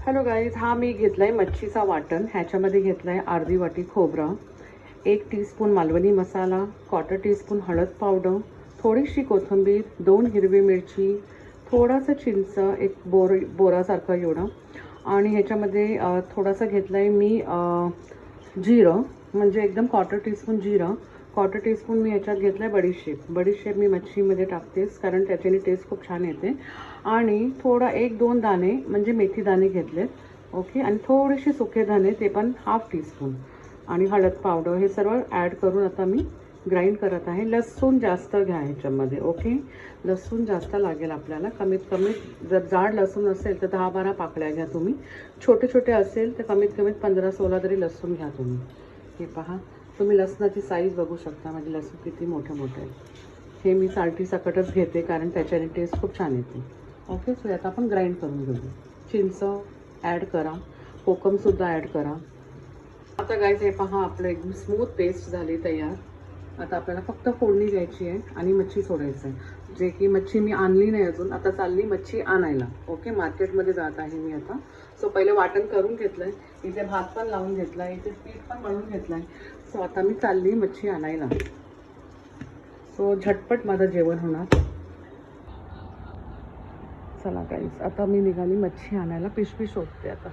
Hello guys, हा मी घेतलाय मच्छीचा वाटण. ह्याच्यामध्ये घेतलाय अर्धी वाटी खोबरं, 1 टीस्पून मालवणी मसाला, 1/4 टीस्पून हळद पावडर, थोडीशी कोथिंबीर, 2 हिरवी मिरची, थोडासा चिंच, एक बोरासारखं एवढं. आणि ह्याच्यामध्ये थोडासा घेतलाय मी जिरं, म्हणजे एकदम 1/4 टीस्पून जिरं. 1/4 टीस्पून मी ह्याच्यात घेतलाय बडीशेप मी मच्छीमध्ये टाकतेच, कारण त्याच्याने टेस्ट खूप छान येते. आणि थोडा 1-2 दाणे म्हणजे मेथी दाणे घेतलेत. ओके. आणि थोडेसे सुके दाणे, ते पण 1/2 टीस्पून. आणि हळद पावडर, हे सर्व ॲड करून आता मी ग्राइंड करत आहे. लसूण जास्त घ्या ह्याच्यामध्ये. ओके. लसूण जास्त लागेल आपल्याला. कमीत कमी जर जाड लसूण असेल तर 10-12 पाकळ्या घ्या तुम्ही. छोटे छोटे असेल तर कमीत कमीत 15-16 तरी लसूण घ्या तुम्ही. हे पहा, तुम्ही लसणाची साईज बघू शकता, म्हणजे लसूण किती मोठे मोठे आहे. हे मी साल्टी सकटच घेते, कारण त्याच्याने टेस्ट खूप छान येते. ओके. सो आता आपण ग्राइंड करून घेऊ. चिंच ॲड करा, कोकमसुद्धा ॲड करा. आता गाईज हे पहा, आपलं एकदम स्मूथ पेस्ट झाली तयार. आता आपल्याला फक्त फोडणी द्यायची आहे आणि मच्छी सोडायचं आहे. जे की मच्छी मी आणली नाही अजून, आता चालली मच्छी आणायला. ओके. मार्केटमध्ये जात आहे मी आता. सो पहिले वाटण करून घेतलं आहे, इथे भात पण लावून घेतला आहे, इथे पीठ पण मळून घेतलं आहे. सो आता मी चालली मच्छी आणायला. सो झटपट माझं जेवण होणार. चला गाईज, आता मी निघाली मच्छी आणायला. पिशवी शोधते आता.